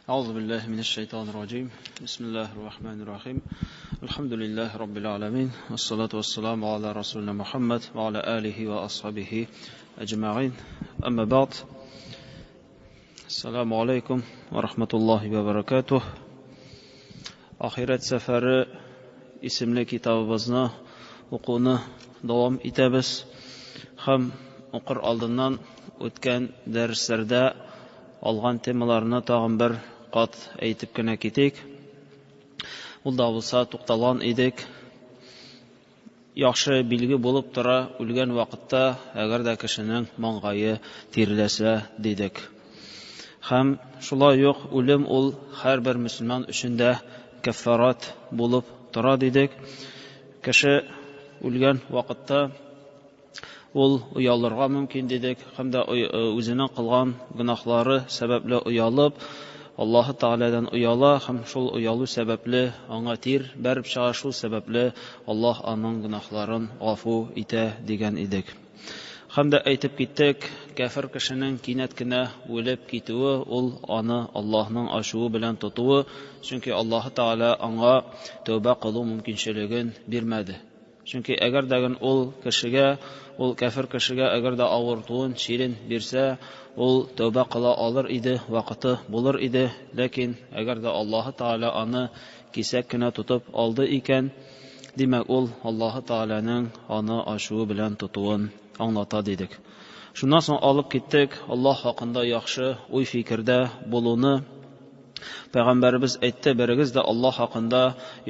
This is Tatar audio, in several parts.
أعوذ بالله من الشيطان الرجيم بسم الله الرحمن الرحيم الحمد لله رب العالمين والصلاة والسلام على رسولنا محمد وعلى آله وأصحابه أجمعين أما بعد السلام عليكم ورحمة الله وبركاته Ahiret Seferi isimli kitabımızda okunu devam etimiz. Hem okur aldığından ötken derslerde algan temalarını tağın bir qat aytib kine ketik. Ул да булса тукталган идек. Яхшы билге булып тора үлгән вакытта, әгәр дә кешенең маңгае тиреләсә дидек. Һәм шулай ук үлем ул һәрбер мөселман өчен дә каффарат булып тора дидек. Кеше үлгән вакытта ул уялырга мөмкин дидек, һәм дә үзенең кылган гынахлары сәбәпле уялып, Аллаһы Тааладан уяла, һәм шул уялу сәбәпле аңа тир бәреп чыга, шул сәбәпле Аллаһ аның гынахларын гафу итә дигән идек. Һәм дә әйтеп киттек, кафир кешенең кинәт кенә үлеп китүе, ул аны Аллаһның ачуы белән тотуы, чөнки Аллаһы Таала аңа тәүбә кылу мөмкинчелеген бирмәде. Чөнки әгәр дә ул кешегә, ул кафир кешегә әгәр дә авыртуын чирен бирсә, ул тәүбә кыла алыр иде, вакыты булыр иде, ләкин әгәр дә Аллаһы Таала аны кисәк кенә тотып алды икән, димәк ул Аллаһы Тааланың аны ачуы белән тотуын аңлата дидек. Шуннан соң алып киттек, Аллаһ хакында яхшы уй фикердә булуны. Пәйгамбәрбез әйтте, берегез дә Аллаһ хакында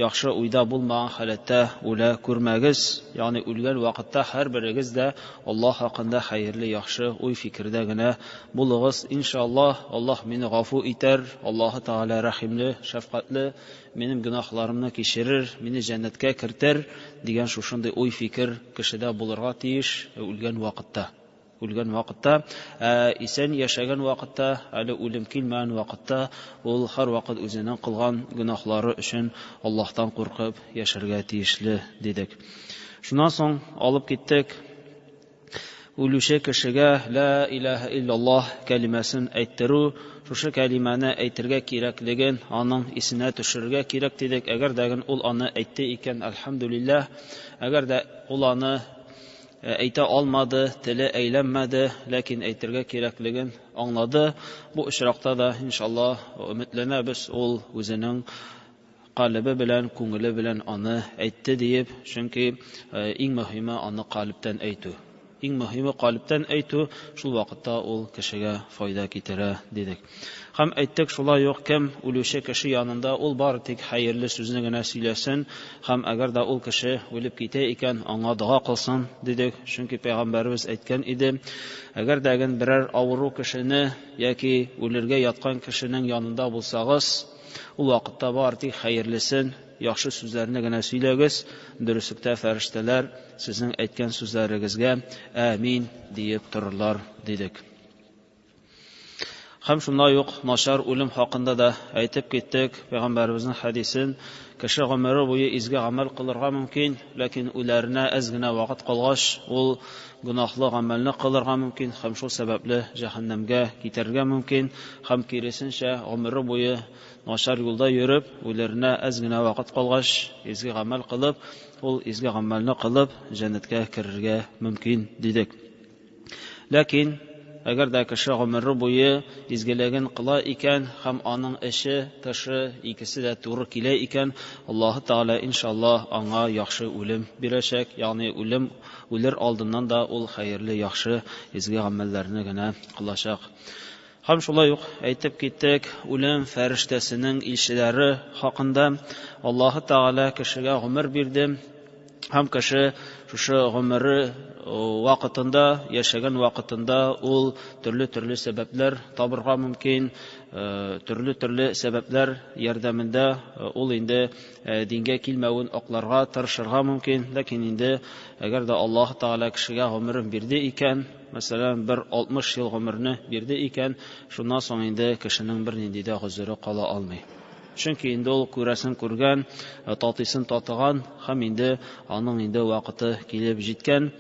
яхшы уйда булмаган халәттә үлә күрмәгез. Ягъни үлгән вакытта һәрберегез дә Аллаһ хакында хәерле, яхшы уй фикердә генә булыгыз. Иншаллаһ, Аллаһ мине гафу итәр, Аллаһы Таала рәхимле, шәфкатьле, минем гөнаһларымны кичерер, мине җәннәткә кертер дигән шушындый уй фикер кешедә булырга тиеш үлгән вакытта. Үлгән вакытта, исән яшәгән вакытта, әле үлем килмәгән вакытта, ул һәр вакыт үзенең кылган гөнаһлары өчен Аллаһтан куркып яшәргә тиешле дидек. Шуннан соң алып киттек, үлүче кешегә ла илаһа иллаллаһ кәлимәсен әйттерү, шушы кәлимәне әйтергә кирәклеген аның исенә төшерергә кирәк дидек. Әгәр дә ул аны әйтте икән, әлхәмдүлиллаһ, әгәр дә ул аны әйтә алмады, теле әйләнмәде, ләкин әйтергә кирәклеген аңлады. Бу очракта да иншаллаһ өметләнәбез, ул үзенең калбы белән, күңеле белән аны әйтте диеп, чөнки иң мөһиме аны калыптан әйтү. Иң мөһиме калыптан әйтү, шул вакытта ул кешегә файда китерә дидек. Һәм әйттек, шулай ук кем үлүче кеше янында ул бары тик хәерле сүзне генә сөйләсен, һәм әгәр дә ул кеше үлеп китә икән, аңа дуа кылсын дидек, чөнки пәйгамбәрбез әйткән иде, әгәр дә берәр авыру кешене яки үлергә яткан кешенең янында булсагыз, ул вакытта бары тик хәерлесен, яхшы сүзләрне генә сөйләгез, дөреслектә фәрештәләр сезнең әйткән сүзләрегезгә амин диеп торырлар дидек. Һәм шундай ук начар үлем хакында да әйтеп киттек, пәйгамбәрбезнең хәдисен, кеше гомере буе изге гамәл кылырга мөмкин, ләкин үләренә әз генә вакыт калгач, ул гынаһлы гамәлне кылырга мөмкин, һәм шул сәбәпле җәһәннәмгә китәргә мөмкин, һәм киресенчә гомере буе начар юлда йөреп, үләренә әз генә вакыт калгач, изге гамәл кылып, ул изге гамәлне кылып җәннәткә керергә мөмкин дидек. Ләкин әгәр дә кеше гомере буе изгелеген кыла икән, һәм аның эше, тышы икесе дә туры килә икән, Аллаһы Таала иншаллаһ аңа яхшы үлем бирәчәк, ягъни үлер алдыннан да ул хәерле, яхшы изге гамәлләрне генә кылачак. Һәм шулай ук әйтеп киттек, үлем фәрештәсенең илчеләре хакында. Аллаһы Таала кешегә гомер бирде, һәм кеше шушы гомере вакытында, яшәгән вакытында ул төрле сәбәпләр табырга мөмкин, төрле сәбәпләр ярдәмендә ул инде дингә килмәвен акларга тырышырга мөмкин, ләкин инде әгәр дә Аллаһ Таала кешегә гомерен бирде икән, мәсәлән, 60 ел гомерне бирде икән, шуннан соң инде кешенең бернинди дә гозере кала алмый. Чөнки инде ул күрәсен күргән, татысын татыган, һәм инде аның инде вакыты килеп җиткән.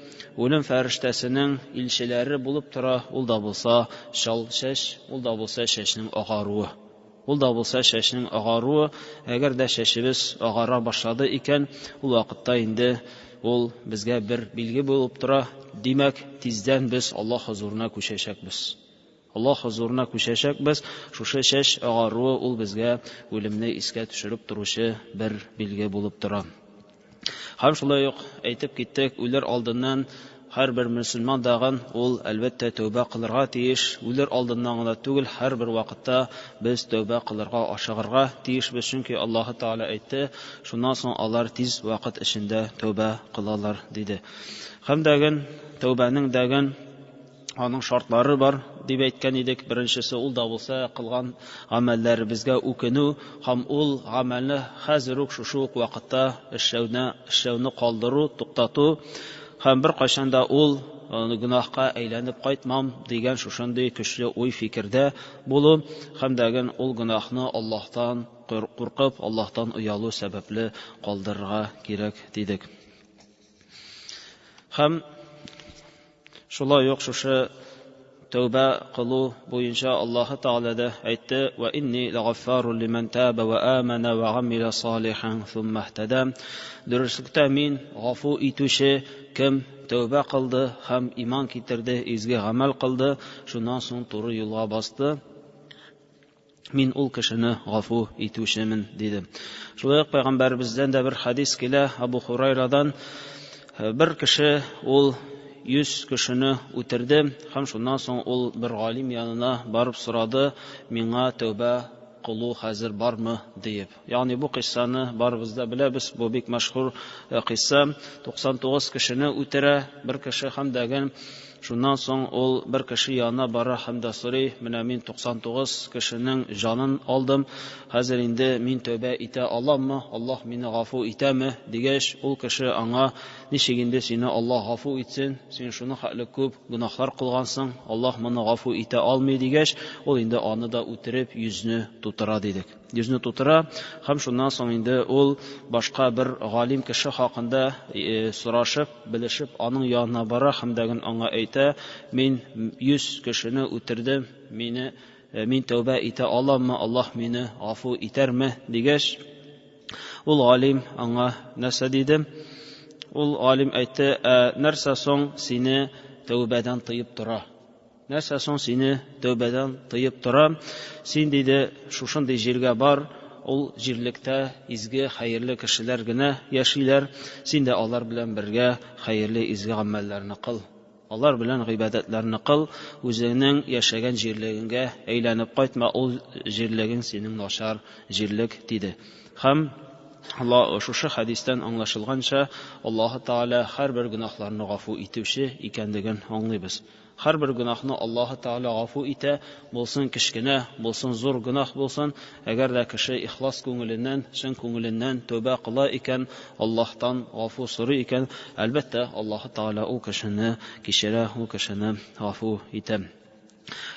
Үлем фәрештәсенең илчеләре булып тора, ул да булса шал чәч, ул да булса чәчнең агаруы. Ул да булса чәчнең агаруы, әгәр дә чәчебез агара башлады икән, ул вакытта инде ул безгә бер билге булып тора. Димәк, тиздән без Аллаһ хузурына күчәчәкбез. Аллаһ хузурына күчәчәкбез. Шушы чәч агаруы ул безгә үлемне искә төшереп торучы бер билге булып тора. Һәм шулай ук әйтеп киттек, үлер алдыннан һәрбер мөселман дагын ул әлбәттә тәүбә кылырга тиеш. Үлер алдыннан гына түгел, һәрбер вакытта без тәүбә кылырга, ашыгырга тиешбез, чөнки Аллаһ Таала әйтте, шуннан соң алар тиз вакыт эчендә тәүбә кылалар диде. Һәм дәген тәүбәнең дәген аның шартлары бар дип әйткән идек. Беренчесе ул да булса кылган гамәлләребезгә үкенү һәм ул гамәлне хәзер үк шушы ук вакытта эшләүне калдыру, туктату һәм бер кайчанда ул гөнаһка әйләнеп кайтмам дигән шушындый көчле уй фикердә булу һәм дәген ул гөнаһны Аллаһтан куркып, Аллаһтан уялу сәбәпле калдырырга кирәк дидек. Һәм шулай ук шушы тәүбә кылу буенча Аллаһ Таала да әйтте: "Ва инни лагаффарун лиман таба ва амана ва гамила салихан сумма ихтада." Дөреслектә мин гафу итүче, кем тәүбә кылды һәм иман китерде, изге гамәл кылды, шуннан соң туры юлга басты, мин ул кешене гафу итүчемен диде. Шулай ук Пәйгамбәребездән дә бер хадис килә, Абу Хурайрадан, бер кеше ул 100 кешене үтерде һәм шуннан соң ул бер галим янына барып сорады, миңа тәүбә кылу хәзер бармы дип. Ягъни бу кыссаны барыбыз да беләбез, бу бик мәшһүр кысса. 99 кешене үтерә бер кеше һәм дәген шуннан соң ул бер кеше янына бара һәм дә сорый, менә мин 99 кешенең җанын алдым, хәзер инде мин тәүбә итә аламмы, Аллаһ мине гафу итәме дигәч, ул кеше аңа: "Ничек инде сине Аллаһ гафу итсен? Син шуны хәтле күп гөнаһлар кылгансың, Аллаһ моны гафу итә алмый" дигәч, ул инде аны да үтереп йөзне тутыра дидек. Йөзне тутыра һәм шуннан соң инде ул башка бер галим кеше хакында сорашып, белешеп, аның янына бара һәм дәген аңа әйтә: "Мин 100 кешене үтердем, мин тәүбә итә аламмы, Аллаһ мине гафу итәрме" дигәч, ул галим аңа нәрсә диде? Ул галим әйтте: "Нәрсә соң сине тәүбәдән тыеп тора? Нәрсә соң сине тәүбәдән тыеп тора? Син диде, шушындый җиргә бар, ул җирлектә изге, хәерле кешеләр генә яшиләр, син дә алар белән бергә хәерле, изге гамәлләрне кыл. Алар белән гыйбадәтләрне кыл, үзеңнең яшәгән җирлегеңгә әйләнеп кайтма, ул җирлегең синең начар җирлек" диде. Һәм шушы хадистән аңлашылганча, Аллаһ Таала һәрбер гөнаһларны гафу итүче икәнлеген аңлыйбыз. Һәрбер гөнаһны Аллаһ Таала гафу итә, булсын кичкенә, булсын зур гөнаһ булсын, әгәр дә кеше ихлас күңеленнән, чын күңеленнән тәүбә кыла икән, Аллаһтан гафу сорый икән, әлбәттә Аллаһ Таала ул кешене кичерә, ул кешене гафу итә.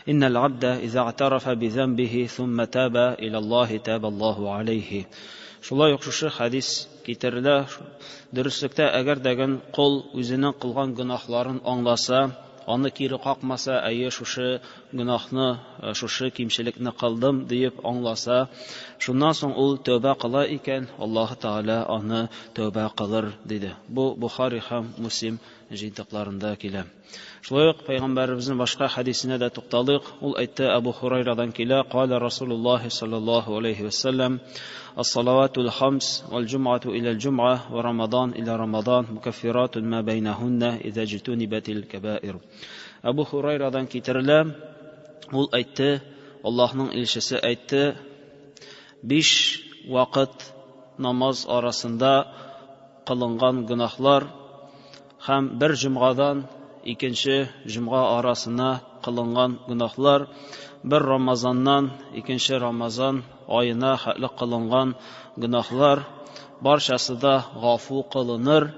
Иннал абда иза атарафа бизамбихи сумма таба ила Аллаһи таба Аллаһу алейхи. Шулай ук шушы хадис китерелә. Дөреслектә, әгәр дәген кул үзенең кылган гөнаһларын аңласа, аны кире какмаса, әйе шушы гөнаһны, шушы кимчелекне кылдым дип аңласа, шуннан соң ул тәүбә кыла икән, Аллаһ Таала аны тәүбә кылыр диде. Бу Бухари һәм Муслим җитакларында килә. Шулай ук Пәйгамбәребезнең башка хадисенә дә тукталыйк. Ул әйтте, Абу Хурайрадан килә: "Кала Расулуллаһ саллаллаһу алейхи ва саллям: "Ас-салаватул хамс вал җумъату иля al-җумъа ва рамадан иля рамадан мукаффиратун ма байнахунна иза җтунибатил кабаир." Абу Хурайрадан китерелә, ул әйтте, Аллаһның илчесе әйтте: 5 вакыт намаз арасында кылынган гөнаһлар һәм бер җомгадан икенче җомга арасына кылынган гөнаһлар, бер Рамазаннан икенче Рамазан айына хәтле кылынган гөнаһлар, барчасы да гафу кылыныр,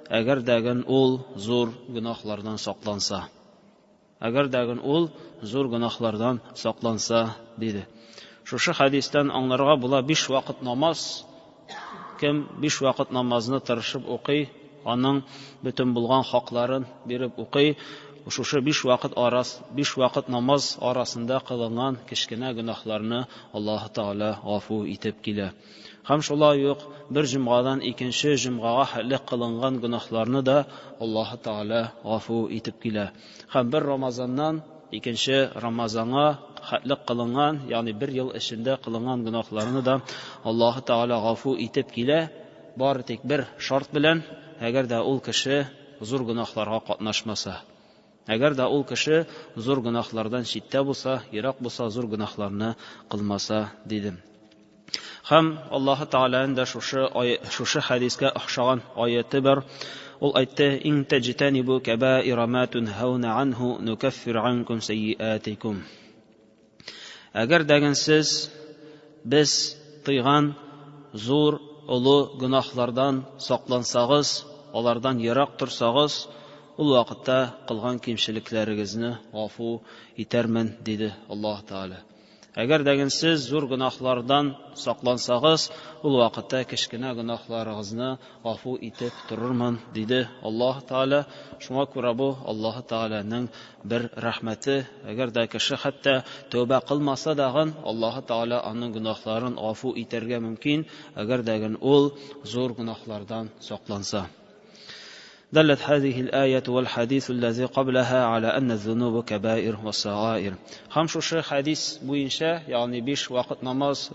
әгәр дәген ул зур гөнаһлардан сакланса. Әгәр дәген ул зур гөнаһлардан сакланса диде. Шушы хадистән аңларга була 5 вакыт намаз. Кем 5 вакыт намазны тырышып укый, аның бөтен булган хакларын биреп укый, шушы 5 вакыт намаз арасында кылынган кечкенә гөнаһларны Аллаһ Таала гафу итеп килә. Һәм шулай ук бер җомгадан икенче җомгага хәлле кылынган гөнаһларны да Аллаһ Таала гафу итеп килә. Һәм бер Рамазаннан икенче Рамазанга хәтле кылынган, ягъни бер ел эчендә кылынган гөнаһларны да Аллаһ Таала гафу итеп килә. Бары тик бер шарт белән, әгәр дә ул кеше зур гөнаһларга катнашмаса. Әгәр дә ул кеше зур гөнаһлардан читтә булса, ерак булса, зур гөнаһларны кылмаса дидем. Һәм Аллаһ Тааланың да шушы хадискә охшаган аяты бар. Ул әйтте: "Ин таҗтанибу кабаира ма тунһауна анху нукаффир анкум сайyi'атикум." Әгәр дәген сез без тыйган зур олы гөнаһлардан саклансагыз, алардан ерак торсагыз, ул вакытта кылган кимчелекләрегезне гафу итәрмен, диде Аллаһ Таала. Әгәр дәген сез зур гөнаһлардан саклансагыз, ул вакытта кечкенә гөнаһларыгызны гафу итеп торырмын, диде Аллаһ Таала. Шуңа күрә бу Аллаһ Тааланың бер рәхмәте. Әгәр дә кеше хәтта тәүбә кылмаса дагы, Аллаһ Таала аның гөнаһларын гафу итәргә мөмкин, әгәр дәген ул зур гөнаһлардан сакланса. دلت هذه الآية والحديث الذي قبلها على أن الذنوب كبائر وصغائر. Ham şuшы hadis буенча, ягъни 5 вакыт намаз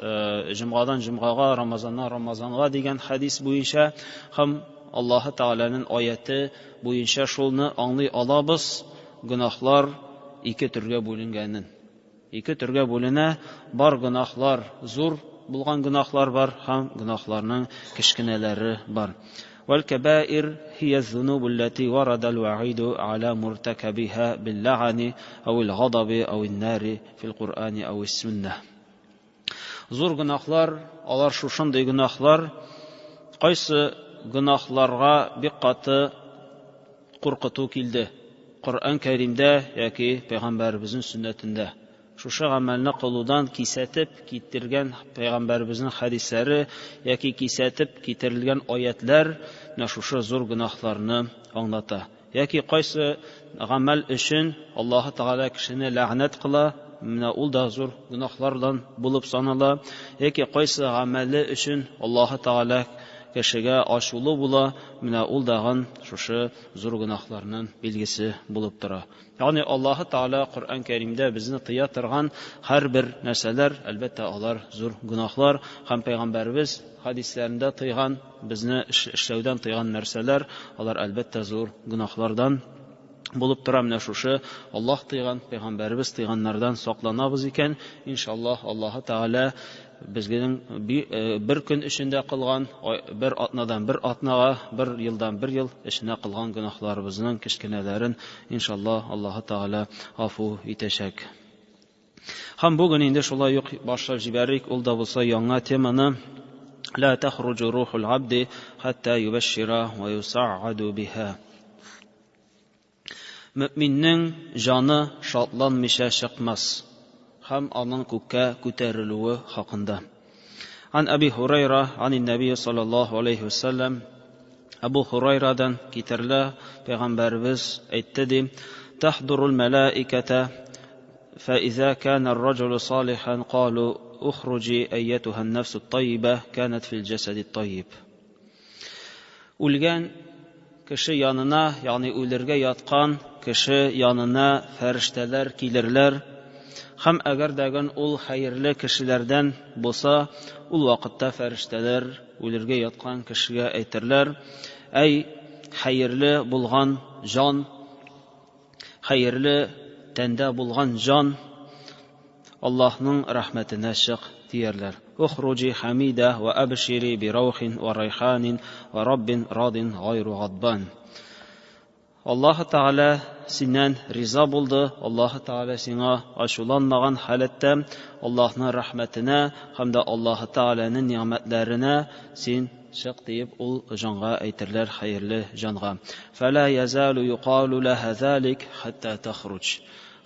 җомгадан җомгага, Рамазаннан Рамазанга дигән хадис буенча, һәм Аллаһ Тааланың аяты буенча шулны аңлый алабыз: гөнаһлар ике төргә бүленгәнен. Ике төргә бүленә, бар гөнаһлар, зур булган гөнаһлар бар, һәм гөнаһларның кечкенәләре бар. والكبائر هي الذنوب التي ورد الوعيد على مرتكبها باللعن أو الغضب أو النار في القرآن أو السنة. Зур гөнаһлар, алар шушындый гөнаһлар, кайсы гөнаһларга бик каты куркыту килде. Коръан Кәримдә яки Пәйгамбәребезнең сөннәтендә. Шушы гамәлне кылудан кисәтеп китергән Пәйгамбәребезнең хадисләре яки кисәтеп китерелгән аятлар шушы зур гөнаһларны аңлата. Яки кайсы гамәл өчен Аллаһ Таала кешене ләгънәт кыла, менә ул да зур гөнаһлардан булып санала. Яки кайсы гамәле өчен Аллаһ Таала кешегә ачулы була, менә ул дагы шушы зур гөнаһларның билгесе булып тора. Ягъни Аллаһ Таала Коръан Кәримдә безне тыя торган һәрбер нәрсәләр, әлбәттә, алар зур гөнаһлар, һәм Пәйгамбәрбез хадисләрендә тыйган, безне эшләүдән тыйган нәрсәләр, алар әлбәттә зур гөнаһлардан булып тора. Менә шушы Аллаһ тыйган, Пәйгамбәрбез тыйганнардан сакланабыз икән, иншаллаһ, Аллаһ Таала безнең бер көн эчендә кылган, бер атнадан бер атнага, бер елдан бер ел эчендә кылган гөнаһларыбызның кечкенәләрен иншаллаһ Аллаһ Таала гафу итәчәк. Һәм бүген инде шулай ук башлап җибәрик, ул да булса яңа теманы: لا تخرج روح العبد حتى يبشر ويسعد بها. Мөэминнең җаны шатланмыйча чыкмас, һәм аның күккә күтәрелүе хакында. Ан Аби Хурайра, ан Нәби саллаллаһу алейхи ва саллям, Абу Хурайрадан китерлә, Пәйгамбәрбез әйтте ди: "Тахдурул малаиката, فإذا كان الرجل صالحا قالوا اخرجي أيتها النفس الطيبة كانت في الجسد الطيب." Үлгән кеше янына, ягъни үлергә яткан кеше янына фәрештәләр килерләр, һәм әгәр дәген ул хәерле кешеләрдән булса, ул вакытта фәрештәләр үлергә яткан кешегә әйтерләр: "Әй хәерле булган җан, хәерле тәндә булган җан, Аллаһның рәхмәтенә чык", диярләр. "Ухруджи хамида ва абшири би раухин ва райханин ва раббин радин гайру гадбан." Аллаһ Таала синнән риза булды, Аллаһ Таала сиңа ачуланмаган халәттә Аллаһның рәхмәтенә һәм дә Аллаһ Тааланың ниъмәтләренә син чык дип ул җанга әйтерләр, хәерле җанга. "Фала язалу юқалу лаха залик хатта тахруж."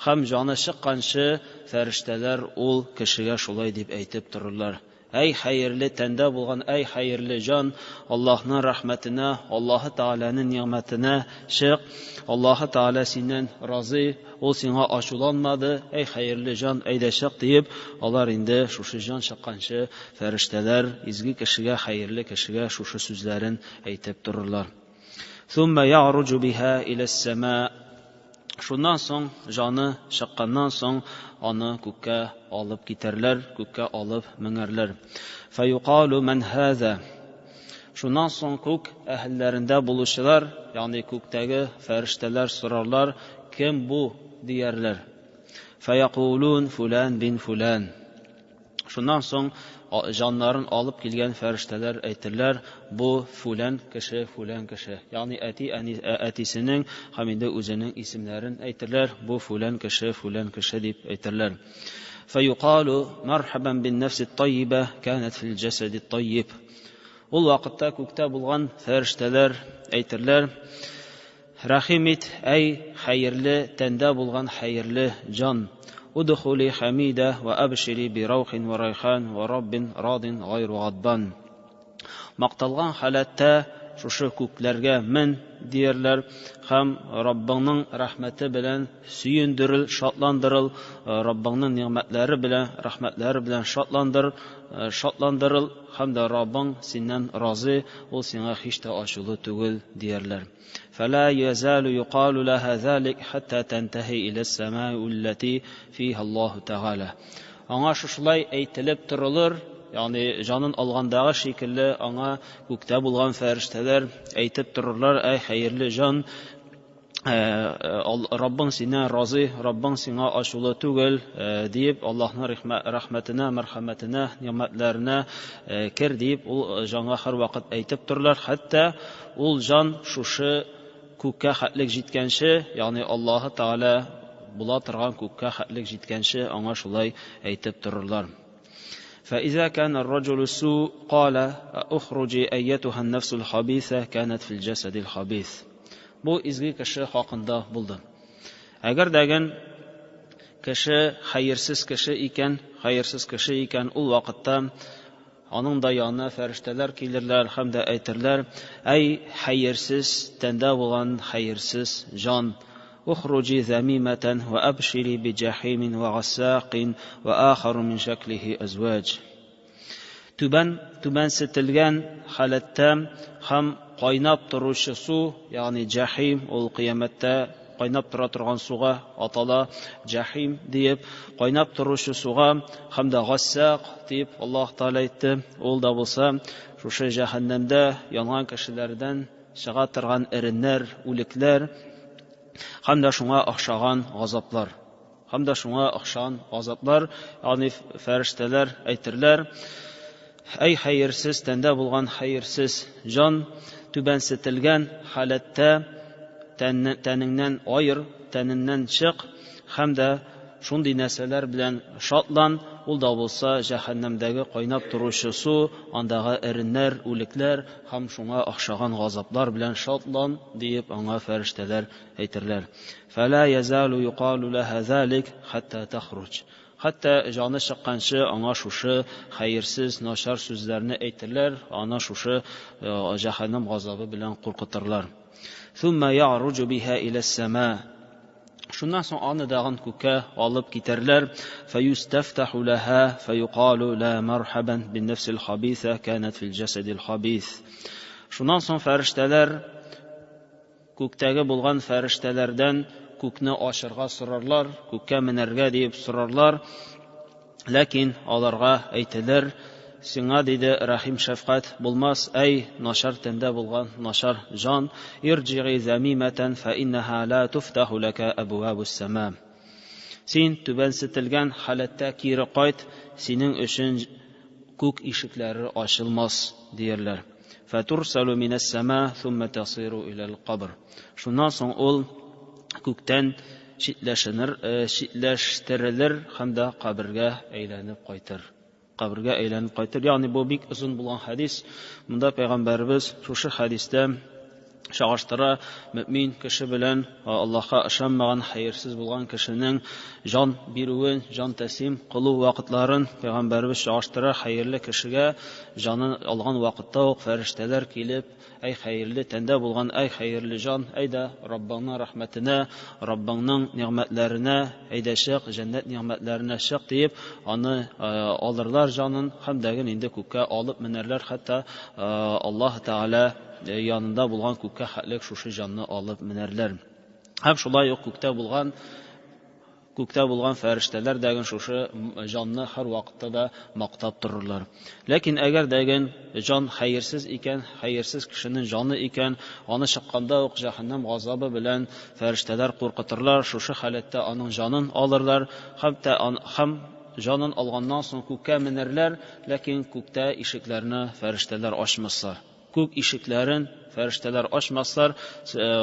Һәм җаны чыкканчы фәрештәләр ул кешегә шулай дип әйтеп торырлар: әй хәерле тәндә булган, әй хәерле җан, Аллаһның рәхмәтенә, Аллаһы Тәгаләнең ниъмәтенә чык. Аллаһы Тәгалә синнән разый, ул сиңа ачуланмады, әй хәерле җан, әйдә чык диеп, алар инде шушы җан чыкканчы фәрештәләр изге кешегә, хәерле кешегә шушы сүзләрен әйтеп торырлар. ثم يعرج بها إلى السماء. Шуннан соң җаны чыкканнан соң аны күккә алып китәрләр, күккә алып меңәрләр. فيقال من هذا. Шуннан соң күк әһелләрендә булучылар, ягъни күктәге фәрештәләр сорарлар, кем бу диярләр. فيقولون فلان بن فلان. Шуннан соң җаннарын алып килгән фәрештәләр әйтерләр, бу фулан кеше, фулан кеше. Ягъни әтисенең һәм инде үзенең исемнәрен әйтерләр, бу фулан кеше дип әйтерләр. فيقال مرحبا بالنفس الطيبة كانت في الجسد الطيب. Ул вакытта күктә булган фәрештәләр әйтерләр, рәхим ит, әй хәерле тәндә булган хәерле җан. Удхули хамида ва абшири би раухин ва райхан ва раббин радин гайру гадбан. Макталган халәттә шушы күкләргә мен диярләр һәм Раббыңның рәхмәте белән сөендерил, шатландырыл, Раббыңның ниъмәтләре белән, рәхмәтләре белән шатландырыл һәм дә Раббың синнән разый, ул сиңа һич тә ачулы түгел диярләр. فلا يزال يقال لها ذلك حتى تنتهي إلى السماء التي فيها الله تعالى. Аңа шушылай әйтелеп торылыр, ягъни җанын алгандагы шикелле аңа күктә булган фәрештәләр әйтеп торырлар, әй хәерле җан, Раббың синнән разый, Раббың сиңа ачулы түгел дип, Аллаһның рәхмәтенә, мәрхәмәтенә, ниъмәтләренә кер дип, ул җанга һәр вакыт әйтеп торырлар, хәтта ул җан шушы күккә хәтлек җиткәнче, ягъни Аллаһы Тәгалә була торган күккә хәтлек җиткәнче аңа шулай әйтеп торырлар. فإذا كان الرجل السوء قال أخرجي أيتها النفس الخبيثة كانت في الجسد الخبيث. Бу изге кеше хакында булды. Әгәр дәген кеше хәерсез кеше икән, ул вакытта аның да янына фәрештәләр килерләр һәм дә әйтерләр, әй хәерсез тәндә булган хәерсез җан, ухруҗи замиматан ва абшири би җахимин ва гассақин ва ахар мин шаклихи азваҗ. Түбәнсетелгән халәттә һәм кайнап торучы су, ягъни җахим, ул кыямәттә кайнап тора торган суга атала җахим дип, кайнап торучы суга һәм дә гассақ дип Аллаһ Тәгалә әйтте. Ул да булса шушы җәһәннәмдә янган кешеләрдән чыга торган эреннәр, үлекләр һәм дә шуңа охшаган газаплар, ягъни фәрештәләр әйтерләр, әй хәерсез тәндә булган хәерсез җан, түбәнсетелгән халәттә тәнеңнән аер, тәненнән чык һәм дә шундый нәрсәләр белән шатлан, ул да булса җәһәннәмдәге кайнап торучы су, андагы эреннәр, үлекләр һәм шуңа охшаган газаплар белән шатлан дип аңа фәрештәләр әйтерләр. فلا يزال يقال لها ذلك حتى تخرج. Хәтта җаны чыкканчы аңа шушы хәерсез, начар сүзләрне әйтерләр, аны шушы җәһәннәм газабы белән куркытырлар. ثم يعرج بها إلى السماء. Шуннан соң аны дагын күккә алып китәрләр. فيستفتح لها فيقال لا مرحبا بالنفس الخبيثة كانت في الجسد الخبيث. Шуннан соң фәрештәләр күктәге булган фәрештәләрдән күкне ачырга сорарлар, күккә менәргә дип сорарлар. Ләкин аларга әйтелер, сиңа диде рәхим шәфкать булмас, әй начар тәндә булган начар җан, ирҗиги замиматан фа иннаха ла туфтаху лака абвабус сама. Син түбәнсетелгән халәттә кире кайт, синең өчен күк ишекләре ачылмас диярләр. Фатурсалу минас сама thumma тасиру илал кабр. Шуннан соң ул күктән читләштерелер һәм дә кабергә әйләнеп кайтыр. Ягъни бу бик озын булган хадис. Монда пәйгамбәрбез шушы хадистә чагыштыра мөмин кеше белән Аллаһка ышанмаган, хәерсез булган кешенең жан бирүен, жан тәслим кылу вакытларын Пәйгамбәрбез чагыштыра. Хәерле кешегә җанын алган вакытта ук фәрештәләр килеп: "Әй хәерле тәндә булган, әй хәерле жан, әйдә Раббыңның рәхмәтенә, Раббыңның нигъмәтләренә, әйдә чык, җәннәт нигъмәтләренә чык" дип, аны алырлар җанын, һәм дәген инде күккә алып менәрләр. Хәтта Аллаһ Тәгалә янында булган күккә хәтлек шушы җанны алып менәрләр. Һәм шулай ук күктә булган фәрештәләр дәген шушы җанны һәр вакытта да мактап торырлар. Ләкин әгәр дәген җан хәерсез икән, хәерсез кешенең җаны икән, аны чыкканда ук җәһәннәм газабы белән фәрештәләр куркытырлар. Шушы халәттә аның җанын алырлар. Һәм җанын алганнан соң күккә менәрләр, ләкин күктә ишекләрне фәрештәләр ачмаслар. Күк ишекләрен фәрештәләр ачмаслар,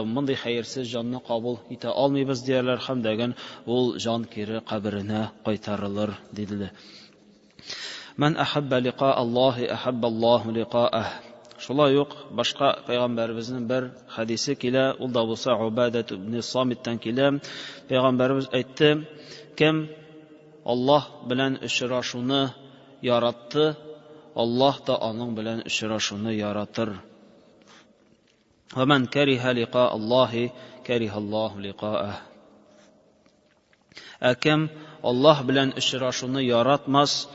мондый хәерсез җанны кабул итә алмыйбыз дияләр, һәм дәген ул җан кире каберенә кайтарылыр диделәр. Ман ахабба лиқа Аллаһи ахабба Аллаһу лиқаъах. Шулай ук башка Пәйгамбәрбезнең бер хадисе килә, ул да булса Убадат ибн Самиттан килә. Пәйгамбәрбез әйтте: "Кем Аллаһ белән очрашуны яратты, Аллаһ та аның белән очрашуны яратыр. Ва ман кариха лиқа Аллаһи кариха Аллаһу лиқаъах." Кем Аллаһ белән очрашуны яратмас,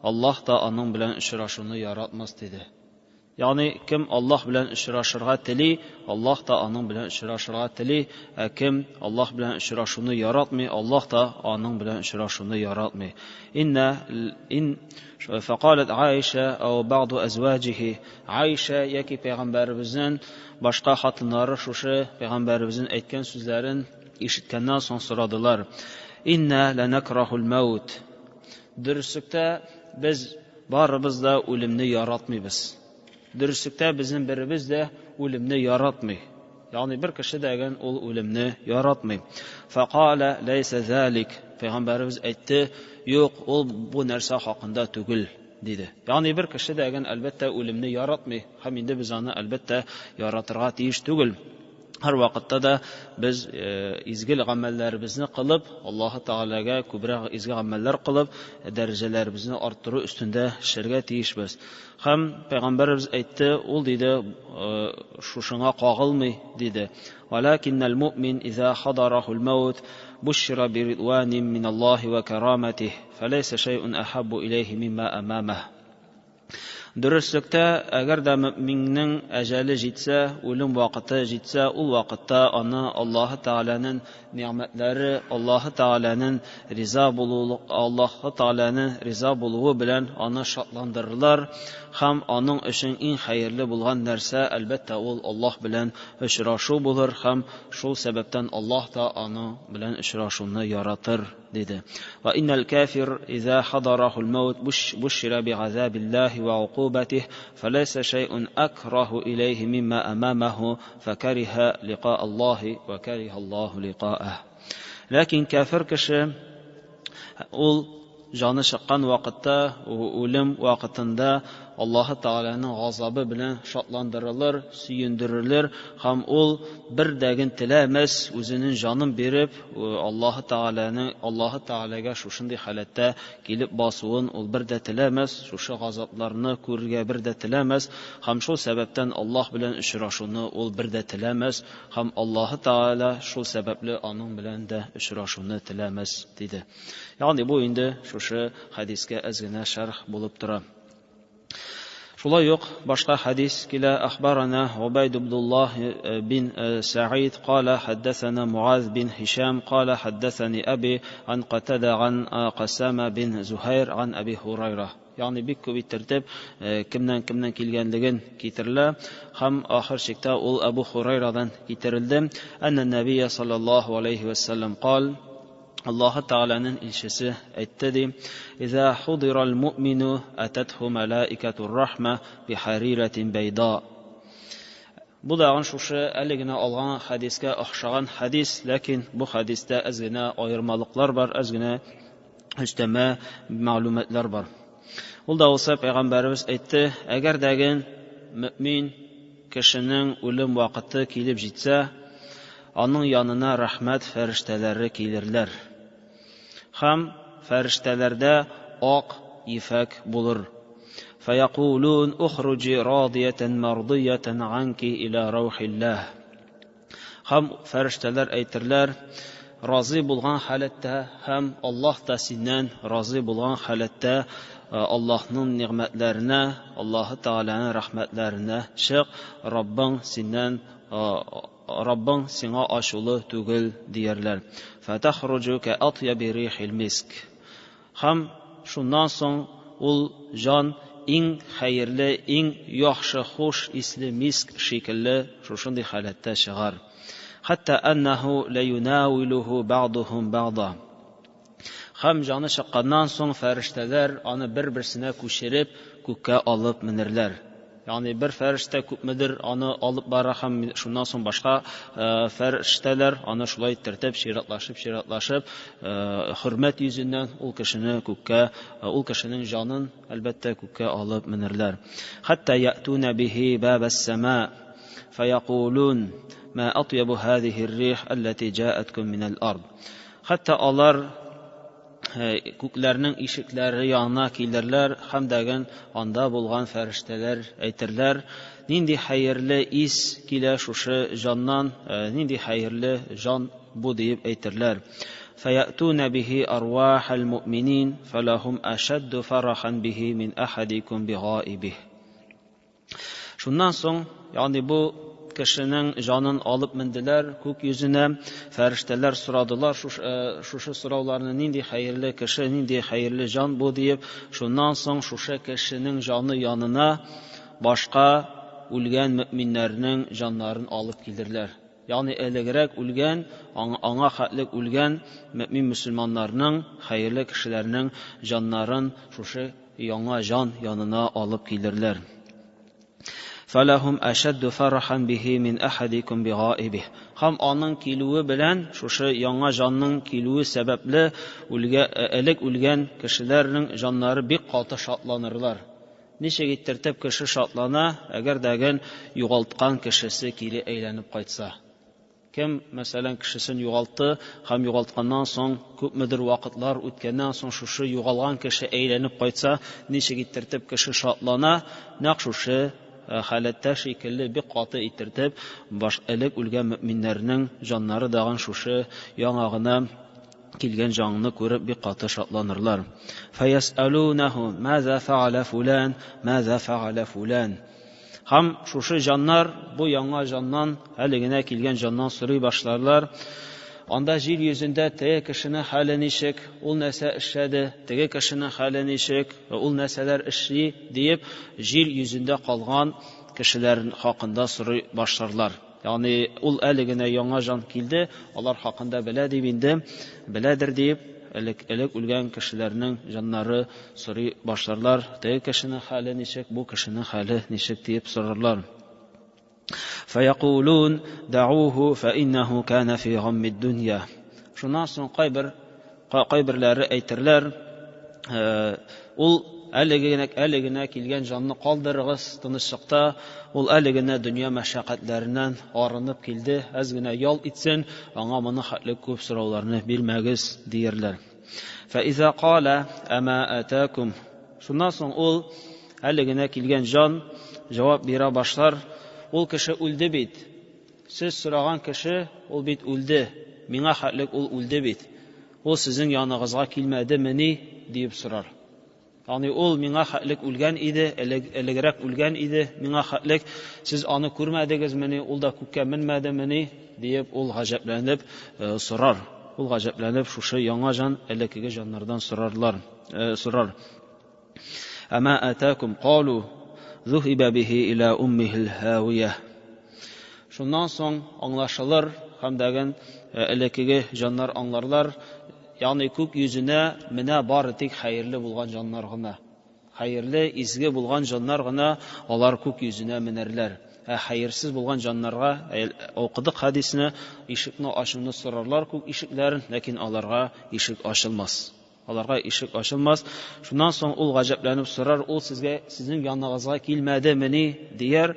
Аллаһ та аның белән очрашуны яратмас диде. Ягъни кем Аллаһ белән очрашырга тели, Аллаһ та аның белән очрашырга тели. Кем Аллаһ белән очрашуны яратмый, Аллаһ та аның белән очрашуны яратмый. فقالت عائشة أو بعض أزواجه. Айша яки Пәйгамбәрбезнең башка хатыннары шушы Пәйгамбәрбезнең әйткән сүзләрен ишеткәннән соң сорадылар: "Инна ланакрахул маут." Дөреслектә без барыбыз да үлемне яратмыйбыз. Дөреслектә безнең беребез дә үлемне яратмый. Ягъни бер кеше дәгән ул үлемне яратмый. Фaqala laysa zalik. Пәйгамбәрбез әйтте: "Юк, ул бу нәрсә хакында түгел" диде. Ягъни бер кеше дәгән әлбәттә үлемне яратмый, һәм инде без аны әлбәттә яратырга тиеш түгел. Һәр вакытта да без изге гамәлләребезне кылып, Аллаһ Тәгаләгә күбрәк изге гамәлләр кылып, дәрәҗәләребезне арттыру өстендә эшләргә тиешбез. Һәм Пәйгамбәрбез әйтте, ул диде, шушыңа кагылмый диде. "Валакиннал муъмин иза хадарахул маут бушира биридванин мин Аллаһи ва караматиhi, фалайса шай'ун ахаббу илейхи мимма амамah." Дөреслектә, әгәр дә мөминнең әҗәле җитсә, үлем вакыты җитсә, ул вакытта аны Аллаһ Тәгаләнең ниъмәтләре, Аллаһ Тәгаләнең риза булуы белән аны шатландырырлар, һәм аның өчен иң хәерле булган нәрсә әлбәттә ул Аллаһ белән очрашу булыр, һәм шул сәбәптән Аллаһ та аның белән очрашуны яратыр диде. "Ва иннал кафир иза хадарахул маут бушира би'азабиллаһи ва уқубатиhi, фалайса шай'ун акраху илейхи мимма амамаху, факариха лиқа Аллаһи ва кариха Аллаһу лиқаъах." Ләкин кафир кеше ул җаны чыккан вакытта, үлем вакытында Аллаһ Тәгаләнең газабы белән шатландырылыр, сөендерелер, һәм ул бер дәген теләмәс, үзенең җанын биреп, Аллаһ Тәгаләгә шушындый халәттә килеп басуын ул бер дә теләмәс, шушы газапларны күрергә бер дә теләмәс, һәм шул сәбәптән Аллаһ белән очрашуны ул бер дә теләмәс, һәм Аллаһ Тәгалә шул сәбәпле аның белән дә очрашуны теләмәс диде. Ягъни бу инде шушы хадискә әз генә шәрх булып тора. Шулай ук башка хадис килә: "Ахбарана Убайд Абдуллаһ бин Саид قال حدثنا معاذ بن هشام قال حدثني أبي عن قتادة عن قسامة بن زهير عن أبي هريرة." Ягъни бик күп иттереп кемнән килгәнлеген китерелә, һәм ахыр чиктә ул Абу Хурайрадан китерелде. "Анна набия саллаллаһу алейхи ва саллям قال." Аллаһ Тәгаләнең илчесе әйтте ди: "Иза худирал муъмину ататху малаикатур рахма бихариратин байда." Бу да шушы әле генә алган хадискә охшаган хадис, ләкин бу хадистә аз генә аермалыклар бар, аз генә үстәмә мәгълүматлар бар. Ул да булса Пәйгамбәрбез әйтте: "Әгәр дәген мөмин кешенең үлем вакыты килеп җитсә, аның янына рәхмәт фәрештәләре килерләр. Һәм фәрештәләрдә ак ифәк булыр. فَيَقُولُونَ أُخْرُجِي رَاضِيَةً مَرْضِيَّةً عَنْكِ إِلَى رَوْحِ اللَّهِ. Һәм фәрештәләр әйтерләр, разый булган халәттә һәм Аллаһ та синнән разый булган халәттә Аллаһның ниъмәтләренә, Аллаһ Тәгаләнең рәхмәтләренә чык, Раббың сиңа ачулы түгел диярләр. فَتَخْرُجُ كَأَطْيَبِ رِيحِ الْمِسْكِ. Һәм шуннан соң ул җан иң хәерле, иң яхшы хуш исле миск шикелле шушындый халәттә чыгар. Хәтта аннаху ла юнавилуху баъдухум баъда. Һәм җаны чыкканнан соң фәрештәләр аны бер-берсенә күчереп күккә алып менерләр. Ягъни бер фәрештә күпмедер аны алып бара һәм шуннан соң башка фәрештәләр аны шулай тертеп чиратлашып хөрмәт йөзеннән ул кешенең җанын әлбәттә күккә алып менерләр. Хәтта ятуна биһи бабас-сама фаякулун ма атьябу һадиһи ар-рих аллати җаәткум минал ард. Хәтта алар күкләрнең ишекләре янына килерләр һәм дәгән анда булган фәрештәләр әйтерләр, нинди хәерле ис килә шушы җаннан, нинди хәерле җан бу дип әйтерләр. فَيَأْتُونَ بِهِ أَرْوَاحَ الْمُؤْمِنِينَ فَلَهُمْ أَشَدُّ فَرَحًا بِهِ مِنْ أَحَدِكُمْ بِغَائِبِهِ. Шуннан соң, ягъни бу кешенең җанын алып менделәр күк йөзенә, фәрештәләр сорадылар шушы сорауларны, нинди хәерле кеше, нинди хәерле җан бу дип. Шуннан соң шушы кешенең җаны янына башка үлгән мөэминнәрнең җаннарын алып килерләр. Ягъни элегрәк үлгән, аңа хәтлек үлгән мөэмин мөселманнарның, хәерле кешеләрнең җаннарын шушы яңа җан янына алып килерләр. فَلَهُمْ أَشَدُّ فَرَحًا بِهِ مِنْ أَحَدِكُمْ بِغَائِبِهِ. Һәм аның килүе белән, шушы яңа җанның килүе сәбәпле элек үлгән кешеләрнең җаннары бик каты шатланырлар. Ничек иттереп кеше шатлана, әгәр дәгән югалткан кешесе кире әйләнеп кайтса. Кем, мәсәлән, кешесен югалтты һәм югалтканнан соң күпмедер вакытлар үткәннән соң шушы югалган кеше әйләнеп кайтса, ничек иттереп кеше шатлана, нәкъ шушы халәттә шикелле бик каты иттереп элек үлгән мөэминнәрнең җаннары даган шушы яңа гына килгән җанны күреп бик каты шатланырлар. فَيَسْأَلُونَهُ مَاذَا فَعَلَ فُلَانٌ مَاذَا فَعَلَ فُلَانٌ. Һәм шушы җаннар бу яңа җаннан, әле генә килгән җаннан сорый башларлар. Анда җир йөзендә теге кешенең хәле ничек, ул нәрсә эшләде, теге кешенең хәле ничек, ул нәрсәләр эшли дип җир йөзендә калган кешеләр хакында сорый башларлар. Ягъни ул әле генә яңа җан килде, алар хакында беләдер дип элек үлгән кешеләрнең җаннары сорый башларлар. Теге кешенең хәле ничек, бу кешенең хәле ничек дип сорарлар. فَيَقُولُونَ دَعُوهُ فَإِنَّهُ كَانَ فِي غَمِّ الدُّنْيَا. Шуннан соң кайберләре әйтерләр, ул әле генә килгән җанны калдырыгыз тынычлыкта, ул әле генә дөнья мәшәкатьләреннән арынып килде, әз генә ял итсен, аңа моны хәтле күп сорауларны бирмәгез диярләр. فَإِذَا قَالَ أَمَا أَتَاكُمْ. Шуннан соң ул әле генә килгән җан җавап бирә башлар, ул кеше үлде бит. Сез сораган кеше ул бит үлде. Миңа хәтлек ул үлде бит. Ул сезнең яныгызга килмәдемени дип сорар. Ягъни ул миңа хәтлек үлгән иде, элегрәк үлгән иде, миңа хәтлек, сез аны күрмәдегезмени, ул да күккә менмәдемени дип ул гаҗәпләнеп сорар. Ул гаҗәпләнеп шушы яңа җан элекеге җаннардан сорар. Ама атакум қалу ذُهِبَ بِهِ إِلَى أُمِّهِ الْهَاوِيَةِ. Шуннан соң аңлашылыр һәм дәгән элекеге җаннар аңларлар, ягъни күк йөзенә менә бары тик хәерле булган җаннар гына. Хәерле, изге булган җаннар гына алар күк йөзенә менәрләр. Хәерсез булган җаннарга оқыдык хадисне, ишекне ачуны сорарлар күк ишекләрен, ләкин аларга ишек ачылмас. Шуннан соң ул гаҗәпләнеп сорар, ул сезнең яныгызга килмәдемени дияр.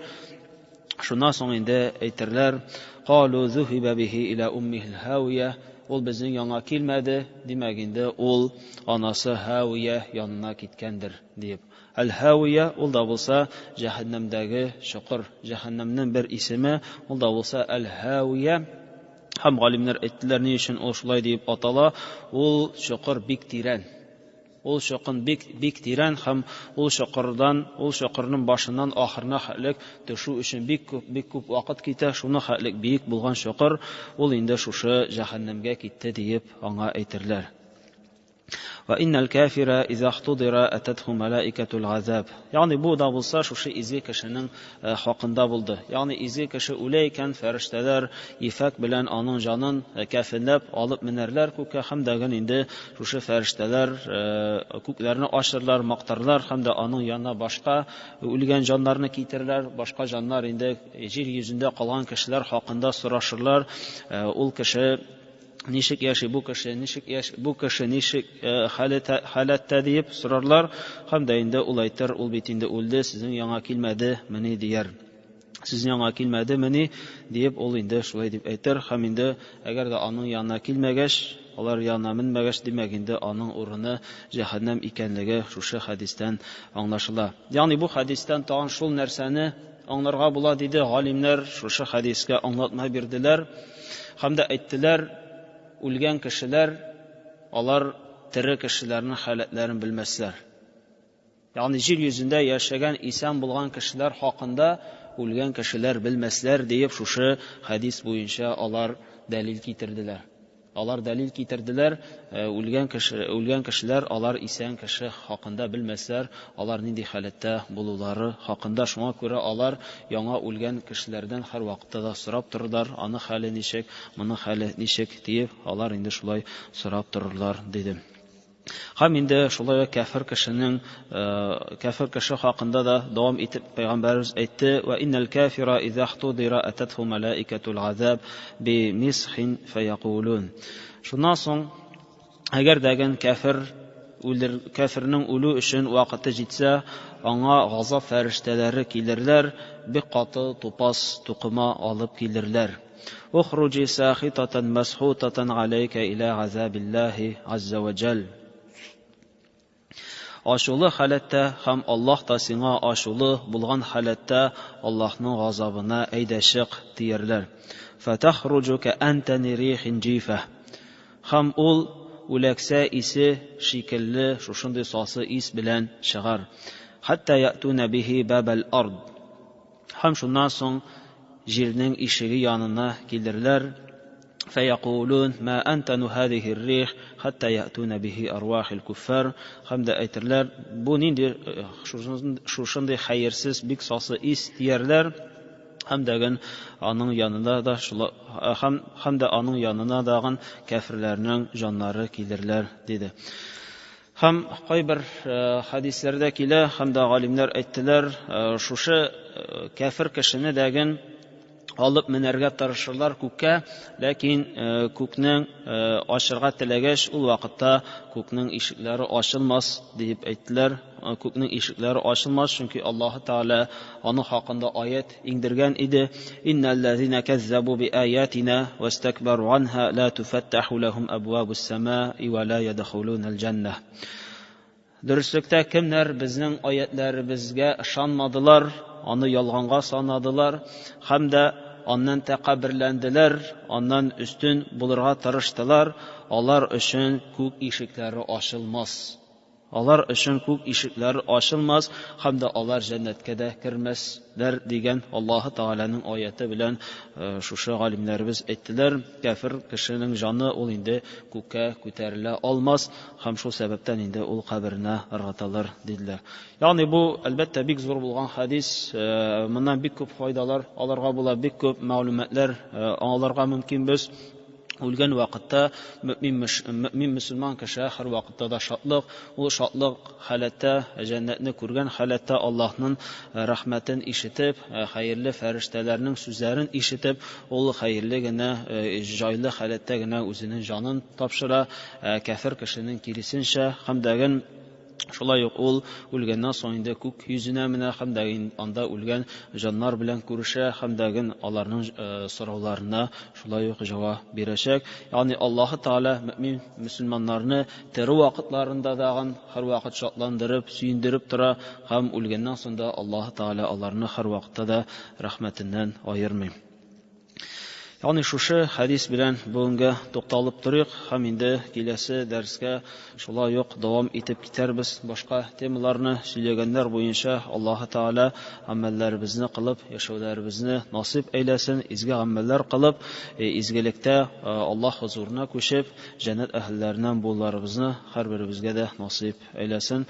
Шуннан соң инде әйтерләр: "Калу зухиба бихи иля уммихил хавия", ул безнең янга килмәде, димәк инде ул анасы Хавия янына киткәндер дип. Әл-Хавия ул да булса җәһәннәмдәге чокыр, җәһәннәмнең бер исеме, ул да булса Әл-Хавия. Һәм галимнәр әйттеләр, ни өчен ул шулай дип атала? Ул чокыр бик тирән. Ул чокыр бик тирән һәм ул чокырның башыннан ахырына хәтлек төшү өчен бик күп вакыт китә. Шуны хәтлек биек булган чокыр, ул инде шушы җәһәннәмгә китте дип аңа әйтерләр. وإن الكافر إذا احتضر أتته ملائكة العذاب. Yani bu da bulsa şuşu izgi kişinin hakkında buldu. Yani izgi kişi öleyken ferişteler ifak bilen onun canın kefinlep alıp minerler kuka hem de indi şuşu ferişteler kuklarını aşırlar, maktarlar hem de onun yanına başka ölgen canlarını kitirirler. Başka canlar indi yer yüzünde kalan kişiler hakkında soraşırlar. Ol kişi nişik yaşı bu kişi nişik halatda deyip sorarlar. Hem de indi ulaytır ul bitinde öldü sizin yana kilmedi meni diyer. Sizin yana kilmedi meni deyip ol indi şulay deyip aytır. Hem indi eğer de onun yanına kilmegeç, onlar yanına minmegeç demek indi onun orunu cehennem ikenligi şuşu hadisten anlaşıla. Yani bu hadisten tağın şul nerseni anlarga bula dedi alimler şuşu hadiske anlatma birdiler. Hem de ayttılar Үлгән кешеләр, алар тере кешеләрнең халәтләрен белмәсләр. Ягъни җир йөзендә яшәгән исән булган кешеләр хакында үлгән кешеләр белмәсләр дип шушы хадис буенча алар дәлил китерделәр. Үлгән кешеләр алар исән кеше хакында белмәсләр, алар нинди халәттә булулары хакында. Шуңа күрә алар яңа үлгән кешеләрдән һәр вакытта да сорап торырлар, аны хәле ничек, моны хәле ничек дип, алар инде шулай сорап торырлар диде. Һәм инде шулай кафир кеше хакында да дәвам итеп пәйгамбәрбез әйтте: "Ва иннал кафира иза хтудира ататху малаикатул азаб би мисхин фаякулун." Шуннан соң әгәр дәгән кафирның үлү өчен вакыты җитсә, аңа газап фәрештәләре килерләр, бик каты тупас тукыма алып килерләр. "Ухруҗи сахитатан масхутатан алейка иля азабиллаһи азза ва джал." Ашулы халәттә һәм Аллаһ та сиңа ашулы булган халәттә Аллаһның газабына әйдәшик тиярләр. "Фатахруҗу каантани рихин җифа." Һәм ул үләксә исе шикелле шушындый сасы ис белән чыгар. "Хатта ятуна бихи бабал ард." Һәм шуннан соң җирнең ишеге янына килерләр. فيقولون ما أنتن هذه الريح حتى يأتون به أرواح الكفار. Hem de aytırlar bu nindi şuşunday hayırsız bik sası istiyerler. Hem de onun yanında da hem de onun yanına da kafirlerinin canları gelirler dedi. Hem kayber hadislerde kile hem de alimler ayttılar şuşu kafir kişini degen alıp minerge tarışırlar күккә, lakin күкнең ашырга теләгәч, ул вакытта күкнең ишекләре ачылмас дип әйттеләр. Күкнең ишекләре ачылмас, чөнки Аллаһ Таала аның хакында аят иңдергән иде. "Инналлазина каззабу биаятина вастакбару анха ла туфаттаху лахум абвабус сама'i ва ла ядхулунал джаннah." Дөреслектә кемнәр безнең аятларыбызга ышанмадылар, аны ялганга санадылар, һәм дә аннан тәкабберләнделәр, аннан үстен булырга тырыштылар, алар өчен күк ишекләре ачылмас. Алар өчен күк ишекләре ачылмас, һәм дә алар җәннәткә дә кирмәсләр дигән Аллаһ Тааланың аяты белән шушы галимнәрбез әйттеләр. Кафир кешенең җаны ул инде күккә күтәрелә алмас, һәм шул сәбәптән инде ул каберенә ыргытылыр диделәр. Yani bu әлбәттә бик зур булган хадис, моннан бик күп файдалар аларга була, бик күп мәгълүматлар аңларга мөмкин без. Үлгән вакытта мөмин мөселман кеше һәр вакытта да шатлык, ул шатлык халәттә җәннәтне күргән халәттә Аллаһның рәхмәтен ишетеп, хәерле фәрештәләрнең сүзләрен ишетеп, ул хәерле генә, җайлы халәттә генә үзенең җанын тапшыра. Кафир кешенең киресенчә һәм дәген Шулай ук ул үлгәннән соң инде күк йөзенә менә һәм дә анда үлгән җаннар белән күрешә һәм дә аларның сорауларына шулай ук җавап бирәчәк. Ягъни Аллаһ Таала мөмин мөселманнарны тере вакытларында да һәрвакыт шатландырып, сөендереп тора һәм үлгәннән соң да Аллаһ Таала аларны һәрвакытта да рәхмәтеннән аермый. Ягъни шушы хадис белән бүгенгә тукталып торыйк һәм инде киләсе дәрескә шулай ук дәвам итеп китәрбез. Башка темаларны сөйләгәннәр буенча Аллаһ Таала гамәлләребезне кылып, яшәүләребезне насыйп әйләсен, изге гамәлләр кылып, изгелектә Аллаһ хузурына күчеп, җәннәт әһелләреннән булуларыбызны һәрберебезгә дә насыйп әйләсен.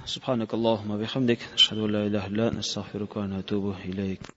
Субханакаллаһумма бихамдик, ашһаду ан ла илаха илля анта, астагфирука ва атубу илейк.